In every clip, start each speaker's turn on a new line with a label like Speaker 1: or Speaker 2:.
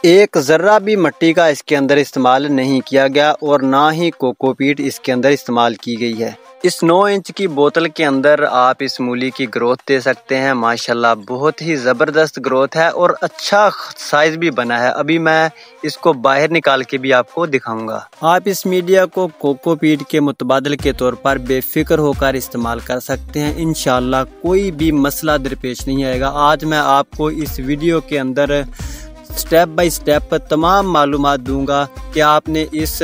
Speaker 1: एक ज़र्रा भी मिट्टी का इसके अंदर इस्तेमाल नहीं किया गया और ना ही कोकोपीट इसके अंदर इस्तेमाल की गई है। इस 9 इंच की बोतल के अंदर आप इस मूली की ग्रोथ दे सकते हैं। माशाल्लाह बहुत ही ज़बरदस्त ग्रोथ है और अच्छा साइज़ भी बना है। अभी मैं इसको बाहर निकाल के भी आपको दिखाऊंगा। आप इस मीडिया को कोकोपीट के मुतबादल के तौर पर बेफिक्र होकर इस्तेमाल कर सकते हैं। इंशाल्लाह कोई भी मसला दरपेश नहीं आएगा। आज मैं आपको इस वीडियो के अंदर स्टेप बाय स्टेप तमाम मालूमात दूंगा कि आपने इस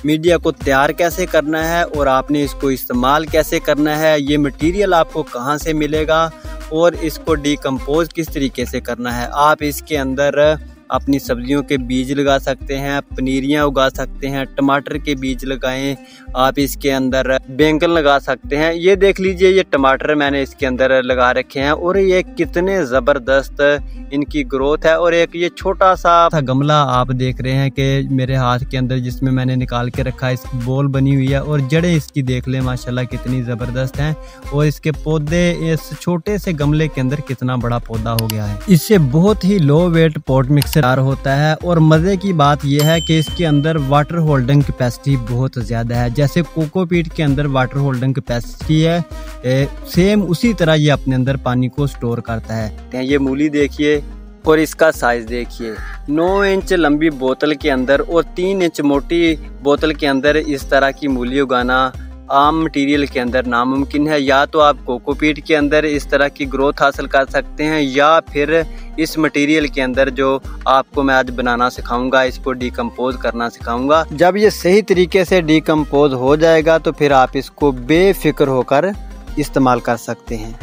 Speaker 1: मीडिया को तैयार कैसे करना है और आपने इसको इस्तेमाल कैसे करना है, ये मटेरियल आपको कहाँ से मिलेगा और इसको डिकम्पोज किस तरीके से करना है। आप इसके अंदर अपनी सब्जियों के बीज लगा सकते हैं, पनीरियाँ उगा सकते हैं, टमाटर के बीज लगाएं, आप इसके अंदर बैंगन लगा सकते हैं। ये देख लीजिए, ये टमाटर मैंने इसके अंदर लगा रखे हैं और ये कितने ज़बरदस्त इनकी ग्रोथ है। और एक ये छोटा सा गमला आप देख रहे हैं कि मेरे हाथ के अंदर, जिसमें मैंने निकाल के रखा है, इस बॉल बनी हुई है और जड़ें इसकी देख लें माशाल्लाह कितनी ज़बरदस्त हैं। और इसके पौधे इस छोटे से गमले के अंदर कितना बड़ा पौधा हो गया है। इससे बहुत ही लो वेट पॉट मिक्सर तैयार होता है और मज़े की बात यह है कि इसके अंदर वाटर होल्डिंग कैपेसिटी बहुत ज़्यादा है। जैसे कोकोपीट के अंदर वाटर होल्डिंग कैपेसिटी है, सेम उसी तरह ये अपने अंदर पानी को स्टोर करता है। ये मूली देखिए और इसका साइज देखिए, 9 इंच लंबी बोतल के अंदर और 3 इंच मोटी बोतल के अंदर इस तरह की मूली उगाना आम मटेरियल के अंदर नामुमकिन है। या तो आप कोकोपीट के अंदर इस तरह की ग्रोथ हासिल कर सकते हैं या फिर इस मटेरियल के अंदर जो आपको मैं आज बनाना सिखाऊंगा, इसको डिकम्पोज करना सिखाऊंगा। जब ये सही तरीके से डिकम्पोज हो जाएगा तो फिर आप इसको बेफिक्र होकर इस्तेमाल कर सकते हैं।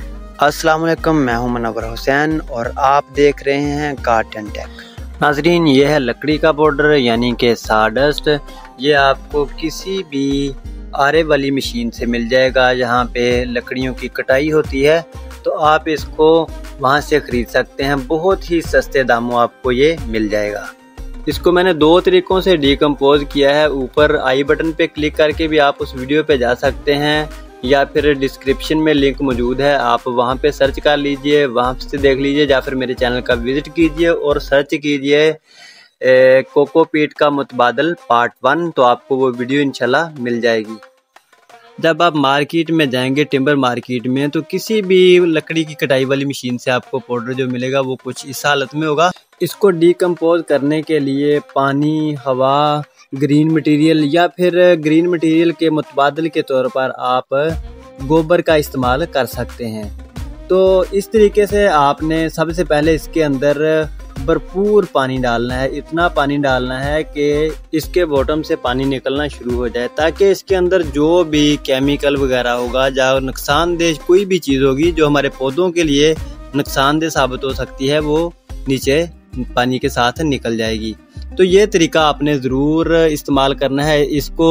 Speaker 1: अस्सलाम वालेकुम, मैं हूं मुनव्वर हुसैन और आप देख रहे हैं गार्डन टेक। नाजरीन, ये है लकड़ी का पाउडर यानी कि साडस्ट। ये आपको किसी भी आरे वाली मशीन से मिल जाएगा जहाँ पे लकड़ियों की कटाई होती है, तो आप इसको वहाँ से ख़रीद सकते हैं। बहुत ही सस्ते दामों आपको ये मिल जाएगा। इसको मैंने 2 तरीक़ों से डिकम्पोज किया है। ऊपर आई बटन पे क्लिक करके भी आप उस वीडियो पे जा सकते हैं या फिर डिस्क्रिप्शन में लिंक मौजूद है, आप वहाँ पे सर्च कर लीजिए, वहाँ से देख लीजिए, या फिर मेरे चैनल का विज़िट कीजिए और सर्च कीजिए कोकोपीट का मुतबादल पार्ट 1, तो आपको वो वीडियो इंशाल्लाह मिल जाएगी। जब आप मार्केट में जाएंगे, टिम्बर मार्केट में, तो किसी भी लकड़ी की कटाई वाली मशीन से आपको पाउडर जो मिलेगा वो कुछ इस हालत में होगा। इसको डिकम्पोज करने के लिए पानी, हवा, ग्रीन मटेरियल या फिर ग्रीन मटेरियल के मुतबादल के तौर पर आप गोबर का इस्तेमाल कर सकते हैं। तो इस तरीके से आपने सबसे पहले इसके अंदर भरपूर पानी डालना है। इतना पानी डालना है कि इसके बॉटम से पानी निकलना शुरू हो जाए, ताकि इसके अंदर जो भी केमिकल वगैरह होगा, जो नुकसानदेह कोई भी चीज़ होगी जो हमारे पौधों के लिए नुकसानदेह साबित हो सकती है, वो नीचे पानी के साथ निकल जाएगी। तो ये तरीका आपने ज़रूर इस्तेमाल करना है। इसको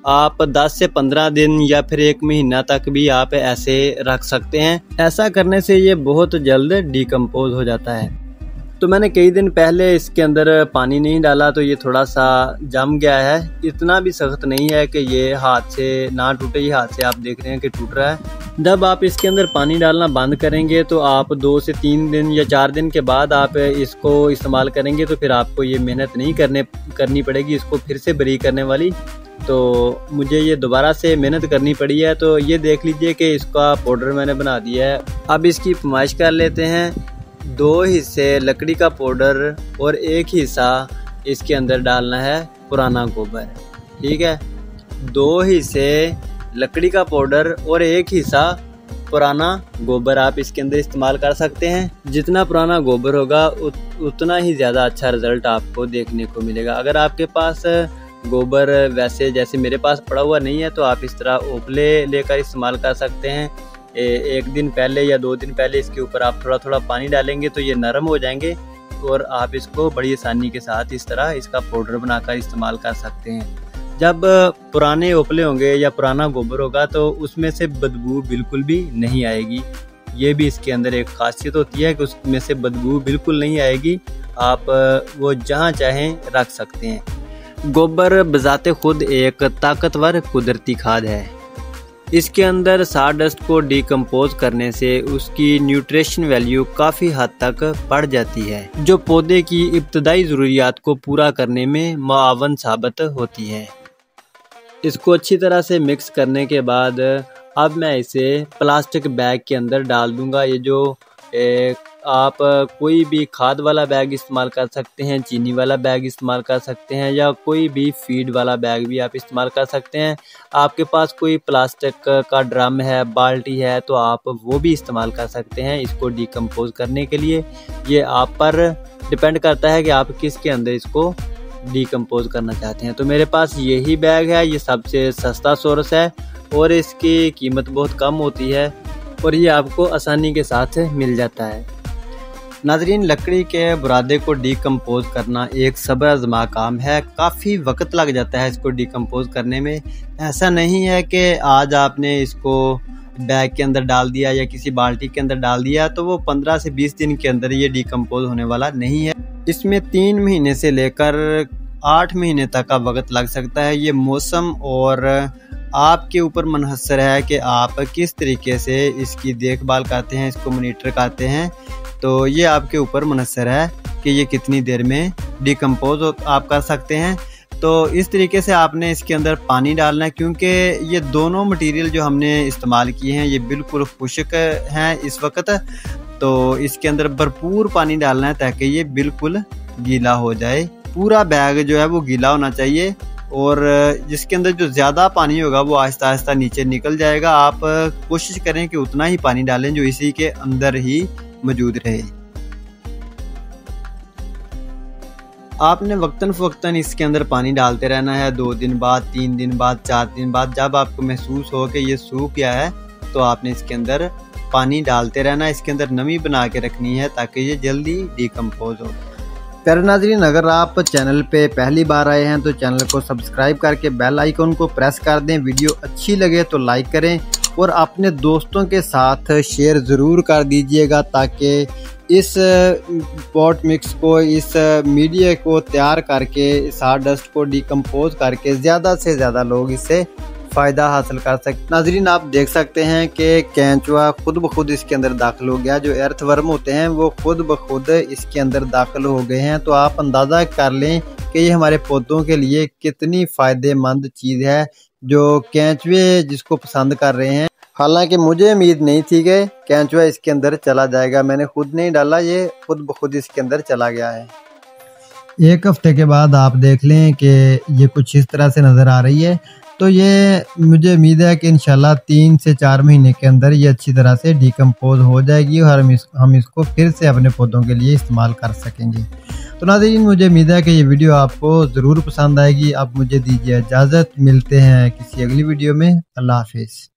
Speaker 1: आप 10 से 15 दिन या फिर 1 महीना तक भी आप ऐसे रख सकते हैं। ऐसा करने से ये बहुत जल्द डिकम्पोज हो जाता है। तो मैंने कई दिन पहले इसके अंदर पानी नहीं डाला तो ये थोड़ा सा जम गया है। इतना भी सख्त नहीं है कि ये हाथ से ना टूटे। ये हाथ से आप देख रहे हैं कि टूट रहा है। जब आप इसके अंदर पानी डालना बंद करेंगे तो आप 2 से 3 दिन या 4 दिन के बाद आप इसको इस्तेमाल करेंगे, तो फिर आपको ये मेहनत नहीं करनी पड़ेगी इसको फिर से बरी करने वाली। तो मुझे ये दोबारा से मेहनत करनी पड़ी है। तो ये देख लीजिए कि इसका पाउडर मैंने बना दिया है। अब इसकी फरमाइश कर लेते हैं। 2 हिस्से लकड़ी का पाउडर और 1 हिस्सा इसके अंदर डालना है पुराना गोबर। ठीक है, 2 हिस्से लकड़ी का पाउडर और 1 हिस्सा पुराना गोबर आप इसके अंदर इस्तेमाल कर सकते हैं। जितना पुराना गोबर होगा उतना ही ज़्यादा अच्छा रिज़ल्ट आपको देखने को मिलेगा। अगर आपके पास गोबर वैसे जैसे मेरे पास पड़ा हुआ नहीं है, तो आप इस तरह ओपले लेकर इस्तेमाल कर सकते हैं। 1 दिन पहले या 2 दिन पहले इसके ऊपर आप थोड़ा थोड़ा पानी डालेंगे तो ये नरम हो जाएंगे और आप इसको बड़ी आसानी के साथ इस तरह इसका पाउडर बनाकर इस्तेमाल कर सकते हैं। जब पुराने ओपले होंगे या पुराना गोबर होगा तो उसमें से बदबू बिल्कुल भी नहीं आएगी। ये भी इसके अंदर एक खासियत होती है कि उसमें से बदबू बिल्कुल नहीं आएगी। आप वो जहाँ चाहें रख सकते हैं। गोबर बजाते खुद एक ताकतवर कुदरती खाद है। इसके अंदर साडस्ट को डिकम्पोज करने से उसकी न्यूट्रिशन वैल्यू काफ़ी हद तक बढ़ जाती है, जो पौधे की इब्तदाई ज़रूरियात को पूरा करने में मुआवन साबित होती है। इसको अच्छी तरह से मिक्स करने के बाद अब मैं इसे प्लास्टिक बैग के अंदर डाल दूंगा। ये जो आप कोई भी खाद वाला बैग इस्तेमाल कर सकते हैं, चीनी वाला बैग इस्तेमाल कर सकते हैं, या कोई भी फीड वाला बैग भी आप इस्तेमाल कर सकते हैं। आपके पास कोई प्लास्टिक का ड्रम है, बाल्टी है, तो आप वो भी इस्तेमाल कर सकते हैं इसको डिकम्पोज करने के लिए। ये आप पर डिपेंड करता है कि आप किसके अंदर इसको डिकम्पोज करना चाहते हैं। तो मेरे पास यही बैग है, ये सबसे सस्ता सोर्स है और इसकी कीमत बहुत कम होती है और ये आपको आसानी के साथ मिल जाता है। नाज़रीन, लकड़ी के बुरादे को डिकम्पोज करना एक सब्र आज़मा काम है। काफ़ी वक्त लग जाता है इसको डिकम्पोज करने में। ऐसा नहीं है कि आज आपने इसको बैग के अंदर डाल दिया या किसी बाल्टी के अंदर डाल दिया तो वो 15 से 20 दिन के अंदर ये डिकम्पोज होने वाला नहीं है। इसमें 3 महीने से लेकर 8 महीने तक का वक्त लग सकता है। ये मौसम और आपके ऊपर मुनहसर है कि आप किस तरीके से इसकी देखभाल करते हैं, इसको मॉनिटर करते हैं। तो ये आपके ऊपर मुनहसर है कि ये कितनी देर में डिकम्पोज आप कर सकते हैं। तो इस तरीके से आपने इसके अंदर पानी डालना है, क्योंकि ये दोनों मटेरियल जो हमने इस्तेमाल किए हैं ये बिल्कुल खुश्क हैं इस वक्त। तो इसके अंदर भरपूर पानी डालना है ताकि ये बिल्कुल गीला हो जाए। पूरा बैग जो है वो गीला होना चाहिए और जिसके अंदर जो ज़्यादा पानी होगा वो आहिस्ता आहिस्ता नीचे निकल जाएगा। आप कोशिश करें कि उतना ही पानी डालें जो इसी के अंदर ही मौजूद रहे। आपने वक्तन फ़वक्तन इसके अंदर पानी डालते रहना है। 2 दिन बाद, 3 दिन बाद, 4 दिन बाद जब आपको महसूस हो कि ये सूख गया है तो आपने इसके अंदर पानी डालते रहना है। इसके अंदर नमी बना के रखनी है ताकि ये जल्दी डिकम्पोज हो। प्यारे नाज़रीन, अगर आप चैनल पे पहली बार आए हैं तो चैनल को सब्सक्राइब करके बेल आइकन को प्रेस कर दें। वीडियो अच्छी लगे तो लाइक करें और अपने दोस्तों के साथ शेयर ज़रूर कर दीजिएगा ताकि इस पॉट मिक्स को, इस मीडिया को तैयार करके, साडस्ट को डिकम्पोज करके ज़्यादा से ज़्यादा लोग इससे फ़ायदा हासिल कर सकते। नाज़रीन, आप देख सकते हैं कि केंचुआ खुद ब खुद इसके अंदर दाखिल हो गया। जो अर्थवर्म होते हैं वो खुद ब खुद इसके अंदर दाखिल हो गए हैं। तो आप अंदाज़ा कर लें कि ये हमारे पौधों के लिए कितनी फ़ायदेमंद चीज़ है जो केंचुए जिसको पसंद कर रहे हैं। हालांकि मुझे उम्मीद नहीं थी कि केंचुआ इसके अंदर चला जाएगा। मैंने खुद नहीं डाला, ये खुद ब खुद इसके अंदर चला गया है। 1 हफ्ते के बाद आप देख लें कि ये कुछ इस तरह से नज़र आ रही है। तो ये मुझे उम्मीद है कि इंशाल्लाह 3 से 4 महीने के अंदर ये अच्छी तरह से डिकम्पोज हो जाएगी और हम इसको फिर से अपने पौधों के लिए इस्तेमाल कर सकेंगे। तो नाज़रीन, मुझे उम्मीद है कि ये वीडियो आपको ज़रूर पसंद आएगी। आप मुझे दीजिए इजाज़त, मिलते हैं किसी अगली वीडियो में। अल्लाह हाफिज़।